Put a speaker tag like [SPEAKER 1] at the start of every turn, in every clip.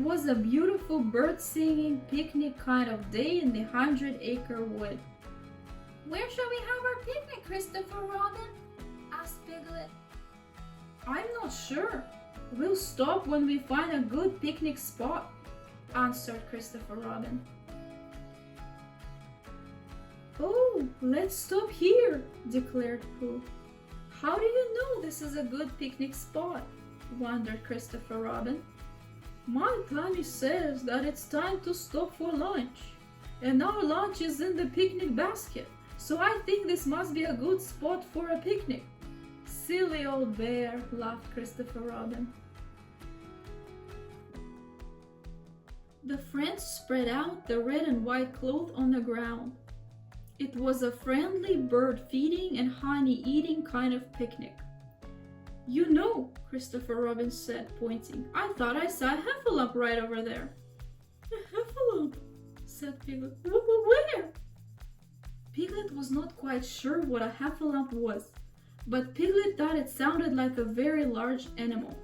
[SPEAKER 1] was a beautiful bird-singing picnic kind of day in the 100-acre wood.
[SPEAKER 2] "Where shall we have our picnic, Christopher Robin?" asked Piglet.
[SPEAKER 1] "I'm not sure. We'll stop when we find a good picnic spot," answered Christopher Robin. "Oh, let's stop here," declared Pooh. "How do you know this is a good picnic spot?" wondered Christopher Robin. "My tummy says that it's time to stop for lunch, and our lunch is in the picnic basket, so I think this must be a good spot for a picnic." "Silly old bear," laughed Christopher Robin. The friends spread out the red and white cloth on the ground. It was a friendly bird feeding and honey eating kind of picnic. "You know," Christopher Robin said, pointing, "I thought I saw a heffalump right over there." "A heffalump?" said Piglet. "Where?" Piglet was not quite sure what a heffalump was, but Piglet thought it sounded like a very large animal.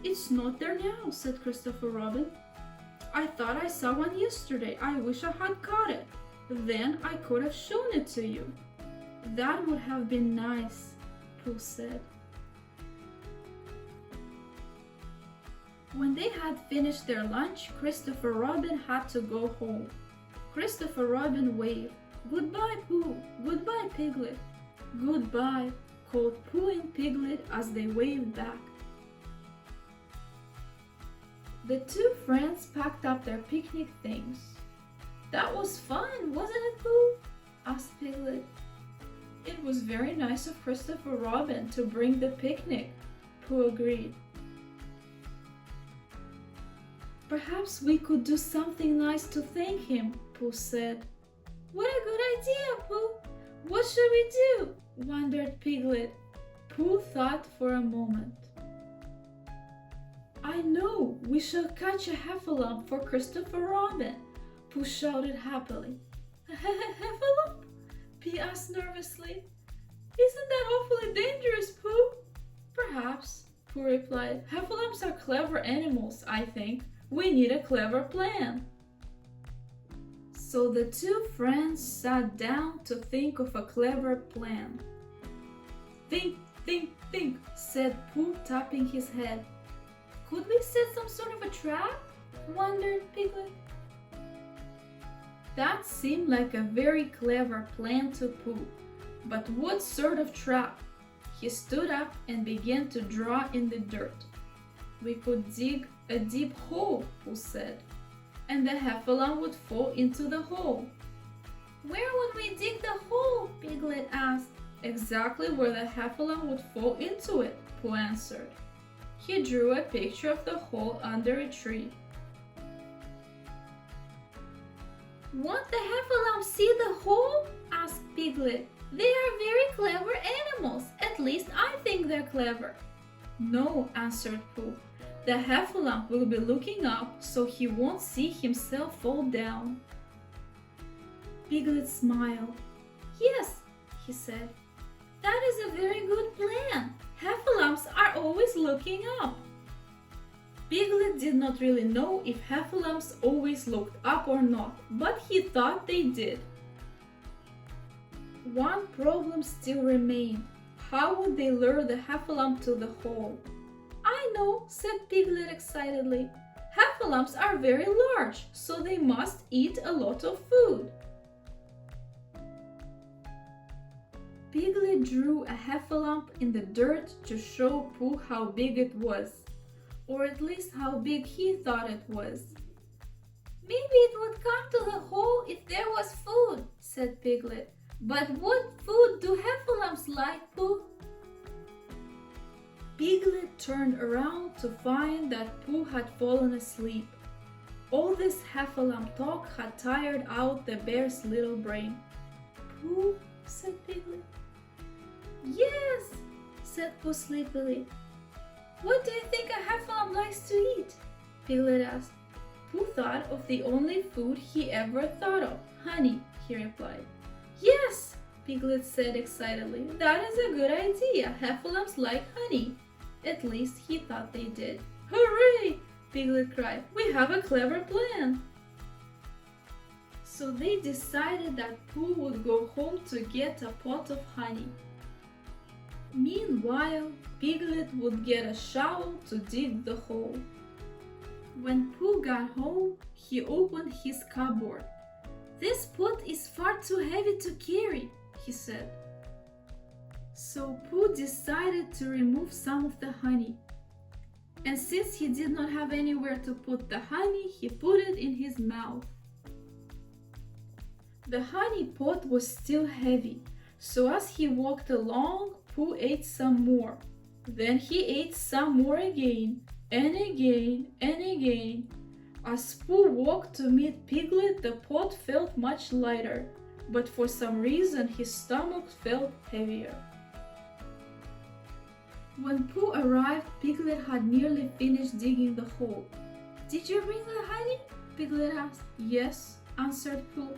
[SPEAKER 1] "It's not there now," said Christopher Robin. "I thought I saw one yesterday. I wish I had caught it. Then I could have shown it to you." "That would have been nice," Pooh said. When they had finished their lunch, Christopher Robin had to go home. Christopher Robin waved. "Goodbye, Pooh. Goodbye, Piglet." "Goodbye," called Pooh and Piglet as they waved back. The two friends packed up their picnic things. "That was fun, wasn't it, Pooh?" asked Piglet. "It was very nice of Christopher Robin to bring the picnic," Pooh agreed. "Perhaps we could do something nice to thank him," Pooh said.
[SPEAKER 2] "What a good idea, Pooh!
[SPEAKER 1] "What should we do?" wondered Piglet. Pooh thought for a moment. "I know! We shall catch a heffalump for Christopher Robin!" Pooh shouted happily.
[SPEAKER 2] "A heffalump?"
[SPEAKER 1] Pea asked nervously.
[SPEAKER 2] "Isn't that awfully dangerous, Pooh?"
[SPEAKER 1] "Perhaps," Pooh replied. "Heffalumps are clever animals, I think. We need a clever plan." So the two friends sat down to think of a clever plan. "Think, think, think," said Pooh, tapping his head.
[SPEAKER 2] "Could we set some sort of a trap?" wondered Piglet.
[SPEAKER 1] That seemed like a very clever plan to Pooh. But what sort of trap? He stood up and began to draw in the dirt. "We could dig a deep hole," Pooh said, "and the heffalump would fall into the hole."
[SPEAKER 2] "Where would we dig the hole?" Piglet asked.
[SPEAKER 1] "Exactly where the heffalump would fall into it," Pooh answered. He drew a picture of the hole under a tree.
[SPEAKER 2] "Won't the heffalump see the hole?" asked Piglet. "They are very clever animals. At least I think they're clever."
[SPEAKER 1] "No," answered Pooh. "The heffalump will be looking up so he won't see himself fall down." Piglet smiled.
[SPEAKER 2] "Yes," he said. "That is a very good plan. Heffalumps are always looking up."
[SPEAKER 1] Piglet did not really know if heffalumps always looked up or not, but he thought they did. One problem still remained. How would they lure the heffalump to the hole?
[SPEAKER 2] "I know," said Piglet excitedly.
[SPEAKER 1] "Heffalumps are very large, so they must eat a lot of food." Piglet drew a heffalump in the dirt to show Pooh how big it was, or at least how big he thought it was.
[SPEAKER 2] "Maybe it would come to the hole if there was food," said Piglet. "But what food do heffalumps like, Pooh?"
[SPEAKER 1] Piglet turned around to find that Pooh had fallen asleep. All this heffalump talk had tired out the bear's little brain.
[SPEAKER 2] "Pooh," said Piglet.
[SPEAKER 1] "Yes," said Pooh sleepily.
[SPEAKER 2] "What do you think a heffalump likes to eat?"
[SPEAKER 1] Piglet asked. Pooh thought of the only food he ever thought of, honey, he replied. "Yes," Piglet said excitedly, "that is a good idea. Heffalumps like honey. At least he thought they did. Hooray! Piglet cried. "We have a clever plan." So they decided that Pooh would go home to get a pot of honey. Meanwhile, Piglet would get a shovel to dig the hole. When Pooh got home, he opened his cupboard. "This pot is far too heavy to carry," he said. So Pooh decided to remove some of the honey. And since he did not have anywhere to put the honey, he put it in his mouth. The honey pot was still heavy, so as he walked along, Pooh ate some more. Then he ate some more again, and again, and again. As Pooh walked to meet Piglet, the pot felt much lighter, but for some reason his stomach felt heavier. When Pooh arrived, Piglet had nearly finished digging the hole. "Did you bring the honey?" Piglet asked. "Yes," answered Pooh.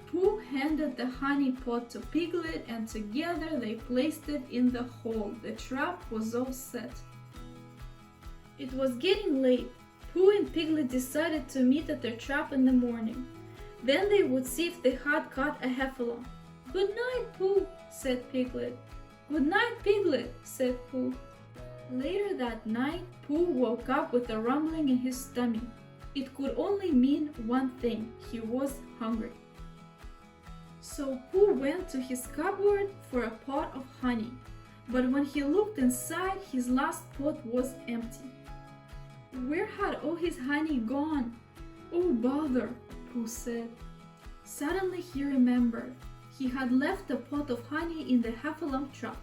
[SPEAKER 1] Pooh handed the honey pot to Piglet, and together they placed it in the hole. The trap was all set. It was getting late. Pooh and Piglet decided to meet at their trap in the morning. Then they would see if they had caught a heffalump. "Good night, Pooh," said Piglet. "Good night, Piglet," said Pooh. Later that night, Pooh woke up with a rumbling in his stomach. It could only mean one thing: he was hungry. So Pooh went to his cupboard for a pot of honey, but when he looked inside, his last pot was empty. Where had all his honey gone? "Oh, bother," Pooh said. Suddenly he remembered. He had left a pot of honey in the heffalump trap.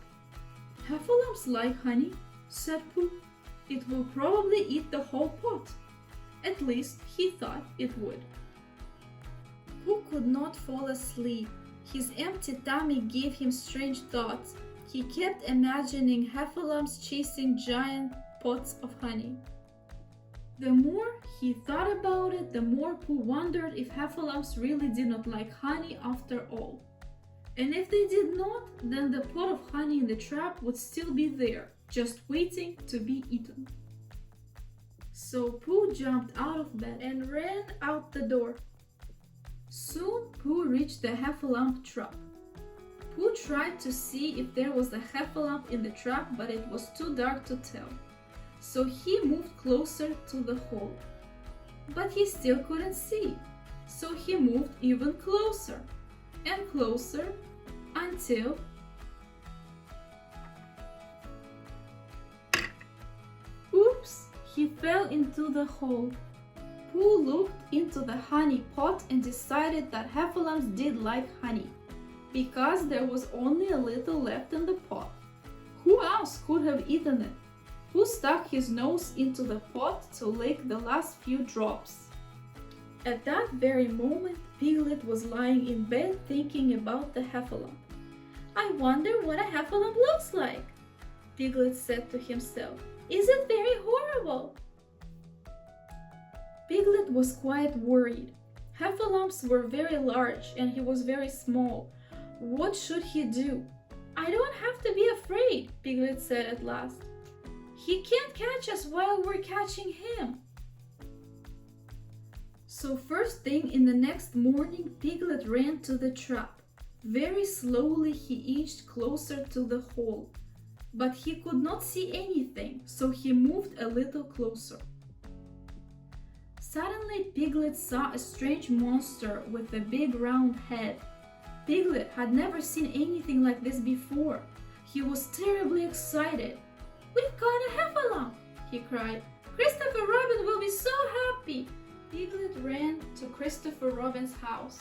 [SPEAKER 1] "Heffalumps like honey," said Pooh. "It will probably eat the whole pot." At least he thought it would. Pooh could not fall asleep. His empty tummy gave him strange thoughts. He kept imagining heffalumps chasing giant pots of honey. The more he thought about it, the more Pooh wondered if heffalumps really did not like honey after all. And if they did not, then the pot of honey in the trap would still be there, just waiting to be eaten. So Pooh jumped out of bed and ran out the door. Soon Pooh reached the heffalump trap. Pooh tried to see if there was a heffalump in the trap, but it was too dark to tell. So he moved closer to the hole. But he still couldn't see. So he moved even closer and closer until oops! He fell into the hole. Pooh looked into the honey pot and decided that heffalumps did like honey, because there was only a little left in the pot. Who else could have eaten it? Pooh stuck his nose into the pot to lick the last few drops. At that very moment, Piglet was lying in bed thinking about the heffalump. "I wonder what a heffalump looks like," Piglet said to himself. "Is it very horrible?" Piglet was quite worried. Heffalumps were very large and he was very small. What should he do? "I don't have to be afraid," Piglet said at last. "He can't catch us while we're catching him." So first thing in the next morning, Piglet ran to the trap. Very slowly he inched closer to the hole, but he could not see anything, so he moved a little closer. Suddenly Piglet saw a strange monster with a big round head. Piglet had never seen anything like this before. He was terribly excited. "We've caught a heffalump!" he cried. "Christopher Robin will be so happy!" Piglet ran to Christopher Robin's house.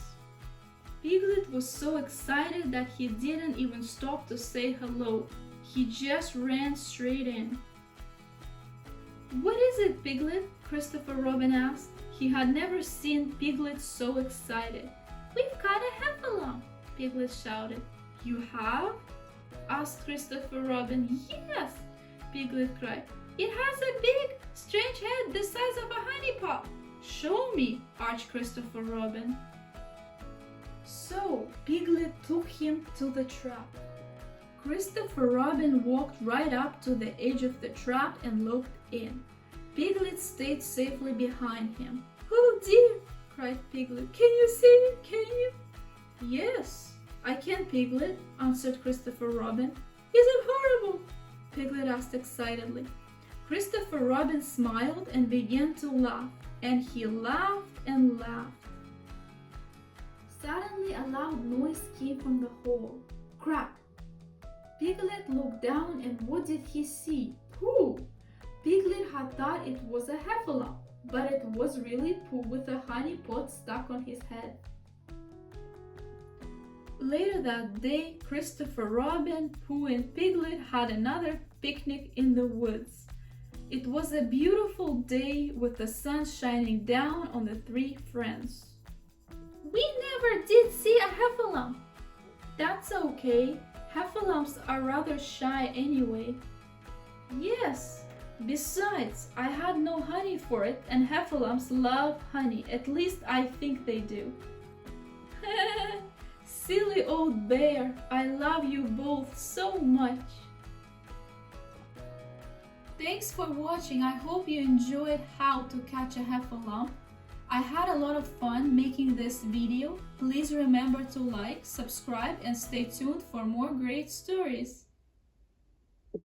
[SPEAKER 1] Piglet was so excited that he didn't even stop to say hello. He just ran straight in. "What is it, Piglet?" Christopher Robin asked. He had never seen Piglet so excited. "We've caught a heffalump!" Piglet shouted. "You have?" asked Christopher Robin. "Yes!" Piglet cried. "It has a big, strange head the size of a honey pot." "Show me," urged Christopher Robin. So Piglet took him to the trap. Christopher Robin walked right up to the edge of the trap and looked in. Piglet stayed safely behind him. "Oh dear!" cried Piglet. "Can you see it? Can you?" "Yes, I can, Piglet," answered Christopher Robin. "Is it horrible?" Piglet asked excitedly. Christopher Robin smiled and began to laugh, and he laughed and laughed. Suddenly a loud noise came from the hole. Crack! Piglet looked down, and what did he see? Pooh! Piglet had thought it was a heffalump, but it was really Pooh with a honey pot stuck on his head. Later that day, Christopher Robin, Pooh, and Piglet had another picnic in the woods. It was a beautiful day with the sun shining down on the three friends.
[SPEAKER 2] We never did see a heffalump.
[SPEAKER 1] That's okay. Heffalumps are rather shy anyway. Yes. Besides, I had no honey for it, and heffalumps love honey. At least I think they do. Silly old bear, I love you both so much. Thanks for watching. I hope you enjoyed how to catch a heffalump. I had a lot of fun making this video. Please remember to like, subscribe, and stay tuned for more great stories.